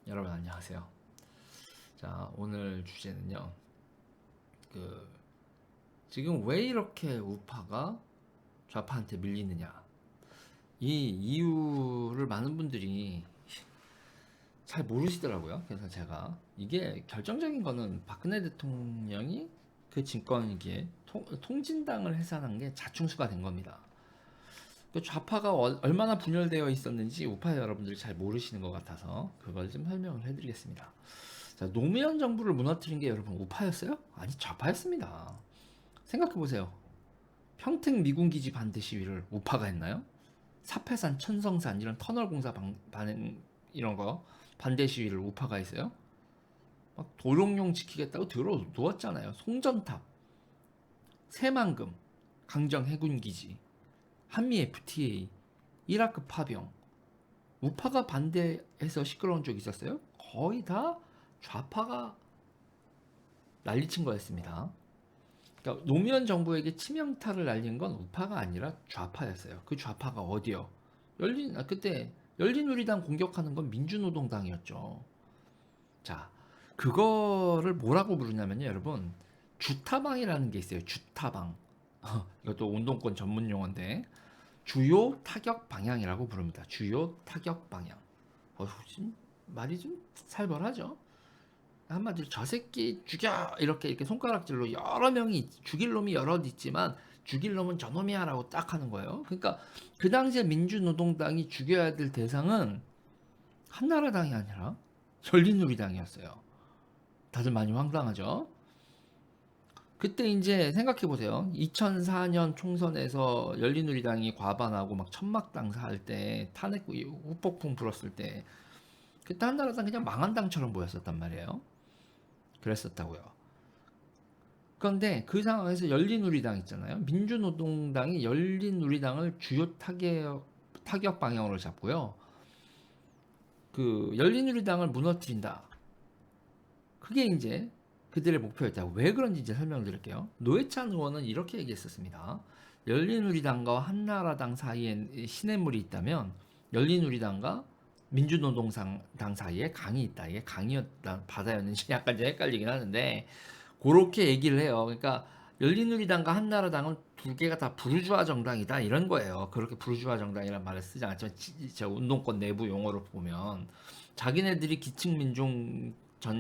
여러분 안녕하세요. 자, 오늘 주제는요. 그 지금 왜 이렇게 우파가 좌파한테 밀리느냐. 이 이유를 많은 분들이 잘 모르시더라고요. 그래서 제가 이게 결정적인 거는 박근혜 대통령이 그 집권기에 통진당을 해산한 게 자충수가 된 겁니다. 그 좌파가 얼마나 분열되어 있었는지 우파 여러분들이 잘 모르시는 것 같아서 그걸 좀 설명을 해드리겠습니다. 자, 노무현 정부를 무너뜨린 게 여러분 우파였어요? 아니, 좌파였습니다. 생각해 보세요. 평택 미군 기지 반대 시위를 우파가 했나요? 사패산, 천성산 이런 터널 공사 반응 이런 거 반대 시위를 우파가 했어요? 막 도롱뇽 지키겠다고 들어 누웠잖아요. 송전탑, 새만금, 강정 해군 기지, 한미 FTA, 이라크 파병, 우파가 반대해서 시끄러운 적 있었어요? 거의 다 좌파가 난리친 거였습니다. 그러니까 노무현 정부에게 치명타를 날린 건 우파가 아니라 좌파였어요. 그 좌파가 어디요? 그때 열린우리당 공격하는 건 민주노동당이었죠. 자, 그거를 뭐라고 부르냐면요, 여러분 주타방이라는 게 있어요. 주타방. 이것도 운동권 전문 용어인데 주요 타격 방향이라고 부릅니다. 주요 타격 방향. 좀 말이 좀 살벌하죠. 한마디로 저 새끼 죽여 이렇게 손가락질로 여러 명이 죽일 놈이 여럿 있지만 죽일 놈은 저놈이야라고 딱 하는 거예요. 그러니까 그 당시에 민주노동당이 죽여야 될 대상은 한나라당이 아니라 열린우리당이었어요. 다들 많이 황당하죠. 그때 이제 생각해 보세요. 2004년 총선에서 열린우리당이 과반하고 막 천막당사 할 때 탄핵 후폭풍 불었을 때 그때 한나라당 그냥 망한 당처럼 보였었단 말이에요. 그랬었다고요. 그런데 그 상황에서 열린우리당 있잖아요. 민주노동당이 열린우리당을 주요 타격 방향으로 잡고요. 그 열린우리당을 무너뜨린다. 그게 이제 그들의 목표였다. 왜 그런지 이제 설명드릴게요. 노회찬 의원은 이렇게 얘기했었습니다. 열린우리당과 한나라당 사이에 시냇물이 있다면 열린우리당과 민주노동당 사이에 강이 있다. 이게 강이었다, 바다였는지 약간 이제 헷갈리긴 하는데 그렇게 얘기를 해요. 그러니까 열린우리당과 한나라당은 두 개가 다 부르주아 정당이다 이런 거예요. 그렇게 부르주아 정당이라는 말을 쓰지 않지만 저 운동권 내부 용어로 보면 자기네들이 기층민중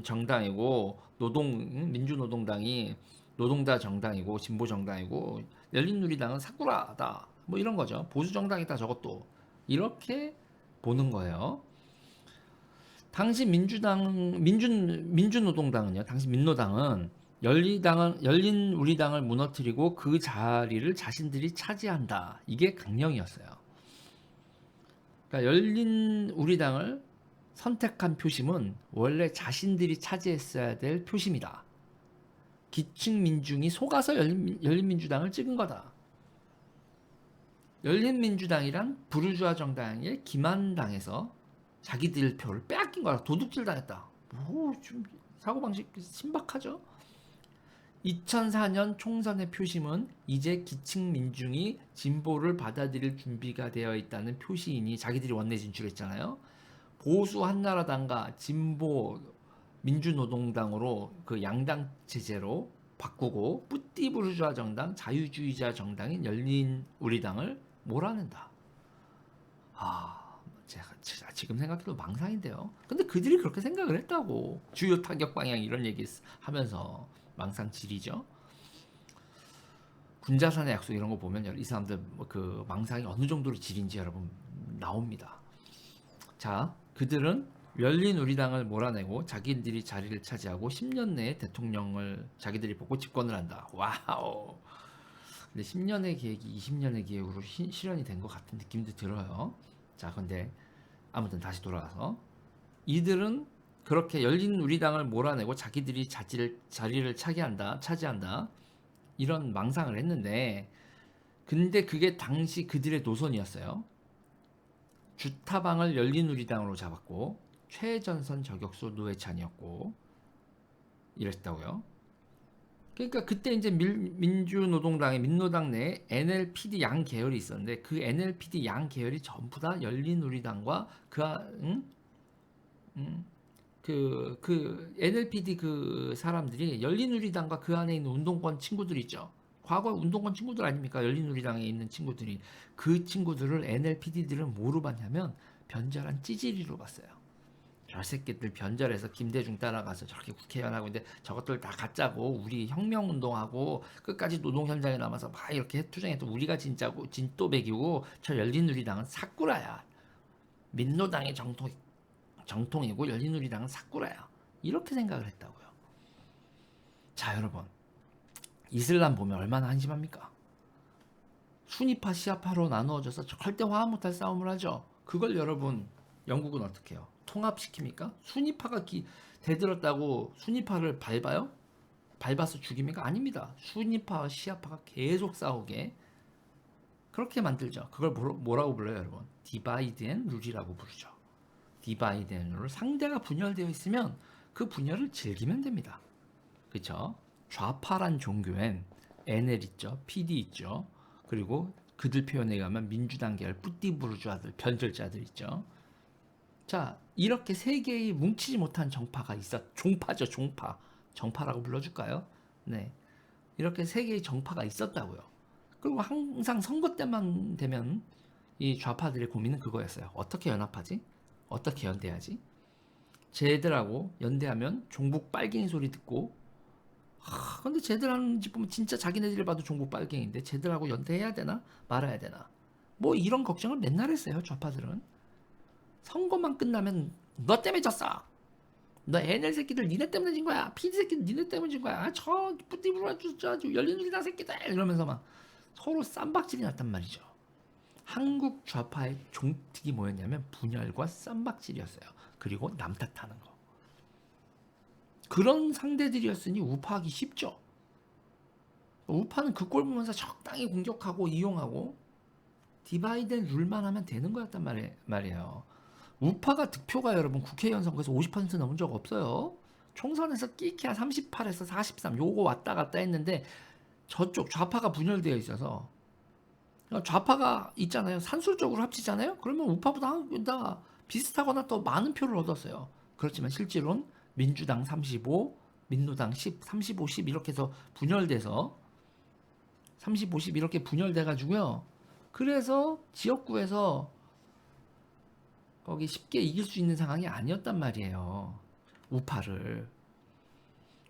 정당이고 민주노동당이 노동자 정당이고 진보 정당이고 열린우리당은 사쿠라다 뭐 이런 거죠. 보수 정당이다 저것도 이렇게 보는 거예요. 당시 민주노동당은요. 당시 민노당은 열린우리당을 무너뜨리고 그 자리를 자신들이 차지한다. 이게 강령이었어요. 그러니까 열린우리당을 선택한 표심은 원래 자신들이 차지했어야 될 표심이다. 기층 민중이 속아서 열린민주당을 찍은 거다. 열린민주당이란 부르주아 정당의 기만당에서 자기들 표를 빼앗긴 거라. 도둑질 당했다. 좀 사고방식 신박하죠? 2004년 총선의 표심은 이제 기층 민중이 진보를 받아들일 준비가 되어 있다는 표시이니 자기들이 원내 진출했잖아요. 보수 한나라당과 진보 민주노동당으로 그 양당 체제로 바꾸고 뿌띠부르주아 정당, 자유주의자 정당인 열린우리당을 몰아낸다. 제가 지금 생각해도 망상인데요. 근데 그들이 그렇게 생각을 했다고. 주요 타격 방향 이런 얘기 하면서 망상질이죠. 군자산의 약속 이런 거 보면 이 사람들 그 망상이 어느 정도로 질인지 여러분 나옵니다. 자, 그들은 열린우리당을 몰아내고 자기들이 자리를 차지하고 10년 내에 대통령을 자기들이 뽑고 집권을 한다. 와우. 근데 10년의 계획이 20년의 계획으로 실현이 된 것 같은 느낌도 들어요. 자, 근데 아무튼 다시 돌아와서 이들은 그렇게 열린우리당을 몰아내고 자기들이 자리를 차지한다. 이런 망상을 했는데 근데 그게 당시 그들의 노선이었어요. 주타방을 열린우리당으로 잡았고 최전선 저격수 노회찬이었고 이랬다고요. 그러니까 그때 이제 민주노동당의 민노당 내에 NLPD 양 계열이 있었는데 그 NLPD 양 계열이 전부 다 열린우리당과 그 NLPD 그 사람들이 열린우리당과 그 안에 있는 운동권 친구들 있죠. 과거 운동권 친구들 아닙니까? 열린우리당에 있는 친구들이 그 친구들을 NLPD들은 뭐로 봤냐면 변절한 찌질이로 봤어요. 저 새끼들 변절해서 김대중 따라가서 저렇게 국회의원 하고 있는데 저것들 다 가짜고 우리 혁명운동하고 끝까지 노동 현장에 남아서 막 이렇게 투쟁해도 우리가 진짜고 진또백이고 저 열린우리당은 사꾸라야. 민노당의 정통이고 열린우리당은 사꾸라야. 이렇게 생각을 했다고요. 자 여러분 이슬람 보면 얼마나 한심합니까? 순위파 시아파로 나누어져서 절대 화합 못할 싸움을 하죠. 그걸 여러분 영국은 어떻게 해요? 통합시킵니까? 순위파가 대들었다고 순위파를 밟아요? 밟아서 죽입니까? 아닙니다. 순위파와 시아파가 계속 싸우게 그렇게 만들죠. 그걸 뭐라고 불러요 여러분? 디바이드 앤 룰이라고 부르죠. 디바이드 앤 룰. 상대가 분열되어 있으면 그 분열을 즐기면 됩니다. 그렇죠? 좌파란 종교엔 NL 있죠. PD 있죠. 그리고 그들 표현에 의하면 민주당 계열 뿌띠부르주아들 변절자들 있죠. 자 이렇게 세 개의 뭉치지 못한 정파가 종파죠. 정파라고 불러줄까요? 네 이렇게 세 개의 정파가 있었다고요. 그리고 항상 선거 때만 되면 이 좌파들의 고민은 그거였어요. 어떻게 연합하지? 어떻게 연대하지? 쟤들하고 연대하면 종북 빨갱이 소리 듣고 근데 쟤들 하는 짓 보면 진짜 자기네들이 봐도 종북 빨갱인데 쟤들하고 연대해야 되나 말아야 되나 뭐 이런 걱정을 맨날 했어요. 좌파들은 선거만 끝나면 너 때문에 졌어. 너 NL 새끼들 니네 때문에 진 거야. PD 새끼들 니네 때문에 진 거야. 저 뿌띠부라 저 열린우리당 새끼들 이러면서 막 서로 쌈박질이 났단 말이죠. 한국 좌파의 종특이 뭐였냐면 분열과 쌈박질이었어요. 그리고 남 탓하는 거. 그런 상대들이었으니 우파하기 쉽죠. 우파는 그 꼴 보면서 적당히 공격하고 이용하고 디바이드 앤 룰만 하면 되는 거였단 말이에요. 우파가 득표가 여러분 국회의원 선거에서 50% 넘은 적 없어요. 총선에서 끼키야 38에서 43 요거 왔다 갔다 했는데 저쪽 좌파가 분열되어 있어서 좌파가 있잖아요. 산술적으로 합치잖아요. 그러면 우파보다 비슷하거나 더 많은 표를 얻었어요. 그렇지만 실제로는 민주당 35, 민노당 10, 35, 10 이렇게 해서 분열돼서 35, 10 이렇게 분열돼 가지고요. 그래서 지역구에서 거기 쉽게 이길 수 있는 상황이 아니었단 말이에요. 우파를.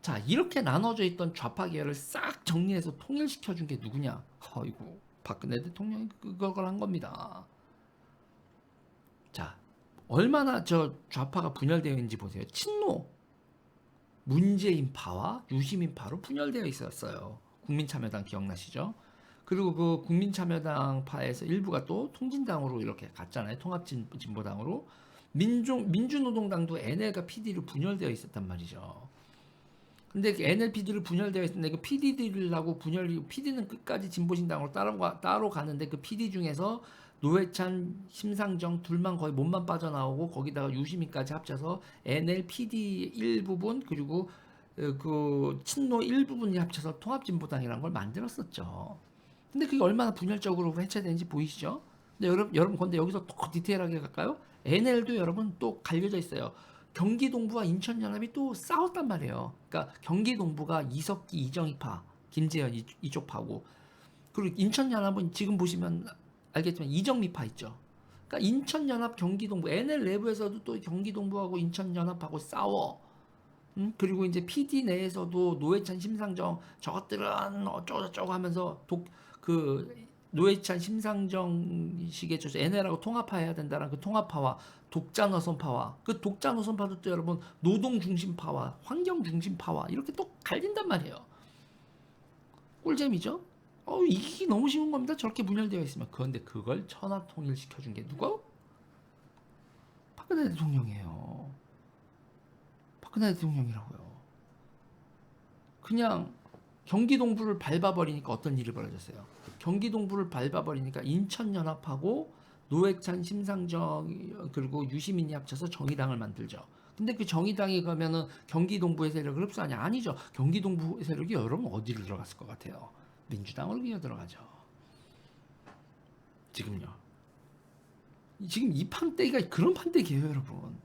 자, 이렇게 나눠져 있던 좌파 계열을 싹 정리해서 통일시켜 준 게 누구냐? 어이구, 박근혜 대통령이 그걸 한 겁니다. 자, 얼마나 저 좌파가 분열되어 있는지 보세요. 친노, 문재인파와 유시민파로 분열되어 있었어요. 국민참여당 기억나시죠? 그리고 그 국민참여당파에서 일부가 또 통진당으로 이렇게 갔잖아요. 통합진보당으로. 민주노동당도 NL과 PD로 분열되어 있었단 말이죠. 근데 NL, PD로 분열되어 있는데 그 PD들하고 PD는 끝까지 진보신당으로 따로 가는데 그 PD 중에서 노회찬, 심상정 둘만 거의 몸만 빠져나오고 거기다가 유시민까지 합쳐서 NL, PD 일부분 그리고 그 친노 일부분이 합쳐서 통합진보당이라는 걸 만들었었죠. 근데 그게 얼마나 분열적으로 해체되는지 보이시죠? 근데 여러분 근데 여기서 더 디테일하게 갈까요? NL도 여러분 또 갈려져 있어요. 경기 동부와 인천 연합이 또 싸웠단 말이에요. 그러니까 경기 동부가 이석기, 이정희파, 김재현 이쪽 파고 그리고 인천 연합은 지금 보시면 알겠지만 이정미파 있죠. 그러니까 인천 연합, 경기 동부, NL 내부에서도 또 경기 동부하고 인천 연합하고 싸워. 그리고 이제 PD 내에서도 노회찬, 심상정 저것들은 어쩌고저쩌고 하면서 그 노회찬, 심상정 식의 NL하고 통합해야 된다는 그 통합파와 독자 노선파와 그 독자 노선파도 또 여러분 노동 중심파와 환경 중심파와 이렇게 또 갈린단 말이에요. 꿀잼이죠? 이게 너무 쉬운 겁니다. 저렇게 분열되어 있으면. 그런데 그걸 천하 통일시켜준 게 누가? 박근혜 대통령이에요. 박근혜 대통령이라고요. 그냥 경기 동부를 밟아버리니까 어떤 일이 벌어졌어요. 경기 동부를 밟아버리니까 인천연합하고 노회찬, 심상정 그리고 유시민이 합쳐서 정의당을 만들죠. 근데 그 정의당이 가면은 경기 동부의 세력을 흡수하냐? 아니죠. 경기 동부 세력이 여러분 어디로 들어갔을 것 같아요? 민주당으로 기어 들어가죠. 지금요. 지금 이 판때기가 그런 판때기예요, 여러분.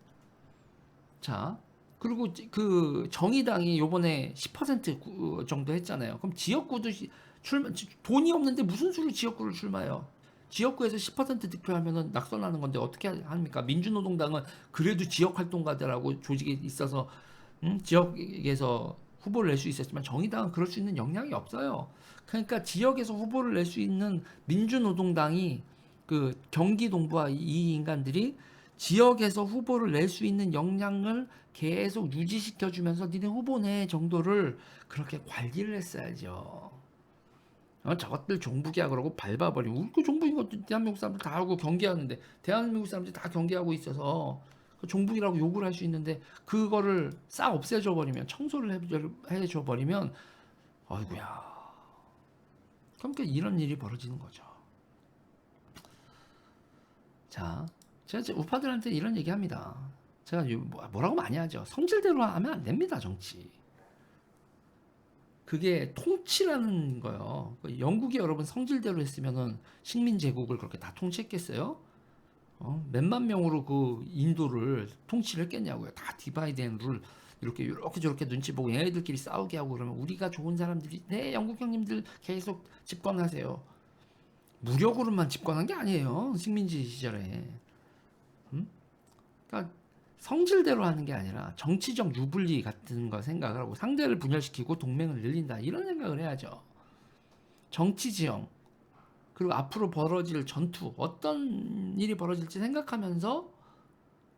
자, 그리고 그 정의당이 요번에 10% 정도 했잖아요. 그럼 지역구도 돈이 없는데 무슨 수로 지역구를 출마해요? 지역구에서 10% 득표하면은 낙선하는 건데 어떻게 합니까? 민주노동당은 그래도 지역 활동가들하고 조직이 있어서 지역에서 후보를 낼 수 있었지만 정의당은 그럴 수 있는 역량이 없어요. 그러니까 지역에서 후보를 낼 수 있는 민주노동당이 그 경기 동부와 이 인간들이 지역에서 후보를 낼 수 있는 역량을 계속 유지시켜 주면서 니네 후보 내 정도를 그렇게 관리를 했어야죠. 저것들 종북이야 그러고 밟아버리고 우리 그 종북인 것도 대한민국 사람들 다 알고 경계하는데 대한민국 사람들이 다 경계하고 있어서 그 종북이라고 욕을 할 수 있는데 그거를 싹 없애줘 버리면 청소를 해줘 버리면 아이고야 그러니까 이런 일이 벌어지는 거죠. 자, 제가 우파들한테 이런 얘기합니다. 제가 뭐라고 많이 하죠. 성질대로 하면 안 됩니다, 정치. 그게 통치라는 거예요. 영국이 여러분 성질대로 했으면은 식민 제국을 그렇게 다 통치했겠어요? 몇만 명으로 그 인도를 통치를 했겠냐고요. 다 디바이드 앤 룰 이렇게 저렇게 눈치 보고 얘네들끼리 싸우게 하고 그러면 우리가 좋은 사람들이 네 영국 형님들 계속 집권하세요. 무력으로만 집권한 게 아니에요. 식민지 시절에. 그러니까 성질대로 하는 게 아니라 정치적 유불리 같은 거 생각을 하고 상대를 분열시키고 동맹을 늘린다 이런 생각을 해야죠. 정치 지형 그리고 앞으로 벌어질 전투 어떤 일이 벌어질지 생각하면서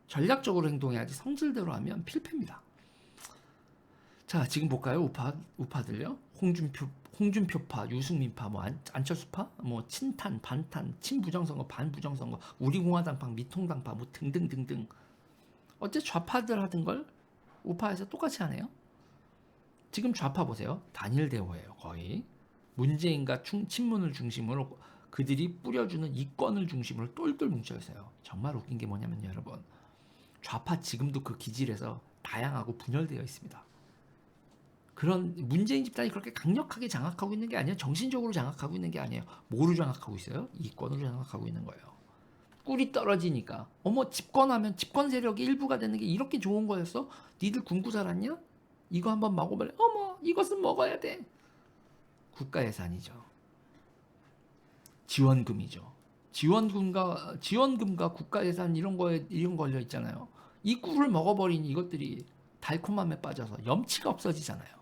전략적으로 행동해야지 성질대로 하면 필패입니다. 자 지금 볼까요? 우파들요. 홍준표파, 유승민파, 뭐 안철수파, 뭐 친탄, 반탄, 친부정선거, 반부정선거, 우리공화당파, 미통당파, 뭐 등등등등. 어째 좌파들 하던 걸 우파에서 똑같이 하네요. 지금 좌파 보세요. 단일 대우예요. 거의 문재인과 친문을 중심으로 그들이 뿌려주는 이권을 중심으로 똘똘 뭉쳐 있어요. 정말 웃긴 게 뭐냐면요, 여러분. 좌파 지금도 그 기질에서 다양하고 분열되어 있습니다. 그런 문재인 집단이 그렇게 강력하게 장악하고 있는 게 아니에요. 정신적으로 장악하고 있는 게 아니에요. 뭐로 장악하고 있어요? 이권으로 장악하고 있는 거예요. 꿀이 떨어지니까 어머 집권하면 집권 세력의 일부가 되는 게 이렇게 좋은 거였어? 니들 굶고 살았냐? 이거 한번 먹어볼래? 어머 이것은 먹어야 돼. 국가 예산이죠. 지원금이죠. 지원금과 국가 예산 이런 거에 이런 걸려 있잖아요. 이 꿀을 먹어버린 이것들이 달콤함에 빠져서 염치가 없어지잖아요.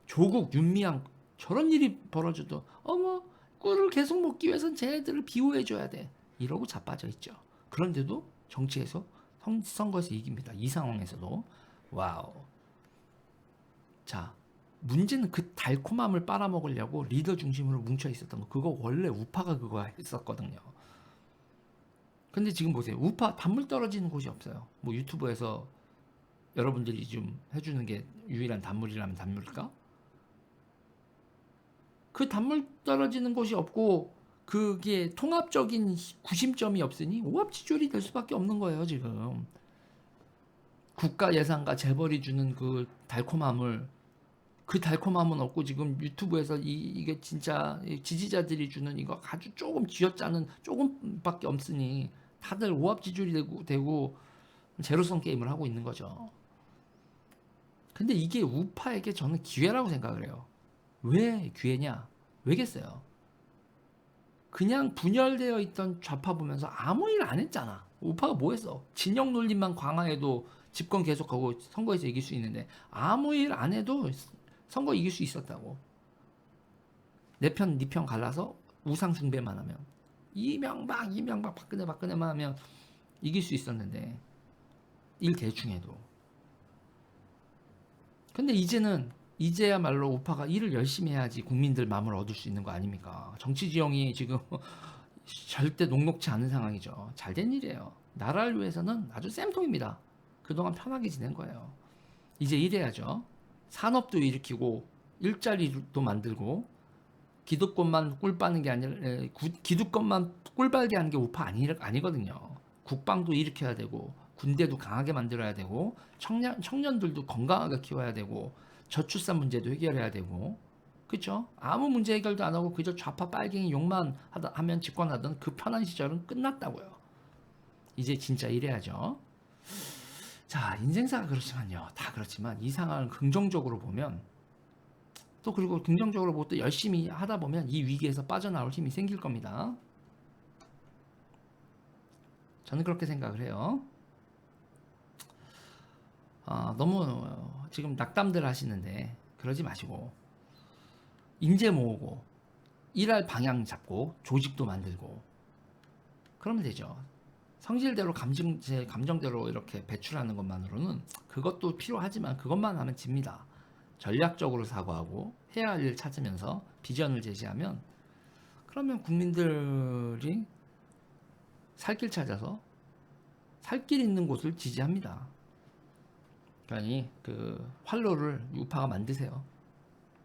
조국 윤미향 저런 일이 벌어져도 어머 꿀을 계속 먹기 위해선 쟤네들을 비호해줘야 돼. 이러고 자빠져 있죠. 그런데도 정치에서 선거에서 이깁니다. 이 상황에서도 와우. 자 문제는 그 달콤함을 빨아먹으려고 리더 중심으로 뭉쳐 있었던 거. 그거 원래 우파가 그거 했었거든요. 근데 지금 보세요. 우파 단물 떨어지는 곳이 없어요. 뭐 유튜브에서 여러분들이 좀 해주는 게 유일한 단물이라면 단물일까? 그 단물 떨어지는 곳이 없고 그게 통합적인 구심점이 없으니 오합지졸이 될 수밖에 없는 거예요 지금. 국가 예산과 재벌이 주는 그 달콤함은 없고 지금 유튜브에서 이게 진짜 지지자들이 주는 이거 아주 조금 쥐어짜는 조금밖에 없으니 다들 오합지졸이 되고 제로섬 게임을 하고 있는 거죠. 근데 이게 우파에게 저는 기회라고 생각을 해요. 왜 기회냐? 왜겠어요? 그냥 분열되어 있던 좌파 보면서 아무 일 안 했잖아. 우파가 뭐 했어? 진영 논리만 강화해도 집권 계속하고 선거에서 이길 수 있는데 아무 일 안 해도 선거 이길 수 있었다고. 내 편, 네 편 갈라서 우상 숭배만 하면 이명박, 박근혜만 하면 이길 수 있었는데 일 대충 해도. 근데 이제야말로 우파가 일을 열심히 해야지 국민들 마음을 얻을 수 있는 거 아닙니까? 정치 지형이 지금 절대 녹록치 않은 상황이죠. 잘된 일이에요. 나라를 위해서는 아주 쌤통입니다. 그동안 편하게 지낸 거예요. 이제 이래야죠. 산업도 일으키고 일자리도 만들고 기득권만 꿀 빠는 게 아니라 기득권만 꿀 빨게 하는 게 우파 아니거든요. 국방도 일으켜야 되고 군대도 강하게 만들어야 되고 청년들도 건강하게 키워야 되고 저출산 문제도 해결해야 되고 그렇죠? 아무 문제 해결도 안 하고 그저 좌파 빨갱이 욕만 하면 집권하던 그 편한 시절은 끝났다고요. 이제 진짜 이래야죠. 자, 인생사가 그렇지만요. 다 그렇지만 이 상황을 긍정적으로 보면 또 그리고 긍정적으로 보고 또 열심히 하다 보면 이 위기에서 빠져나올 힘이 생길 겁니다. 저는 그렇게 생각을 해요. 너무 지금 낙담들 하시는데 그러지 마시고 인재 모으고 일할 방향 잡고 조직도 만들고 그러면 되죠. 성질대로 감정대로 이렇게 배출하는 것만으로는 그것도 필요하지만 그것만 하면 집니다. 전략적으로 사고하고 해야 할 일 찾으면서 비전을 제시하면 그러면 국민들이 살 길 찾아서 살 길 있는 곳을 지지합니다. 그러니 그 활로를 우파가 만드세요.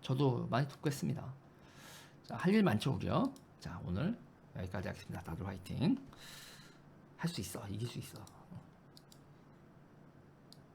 저도 많이 듣고 했습니다. 자, 할 일 많죠 우리요. 자, 오늘 여기까지 하겠습니다. 다들 화이팅. 할 수 있어. 이길 수 있어.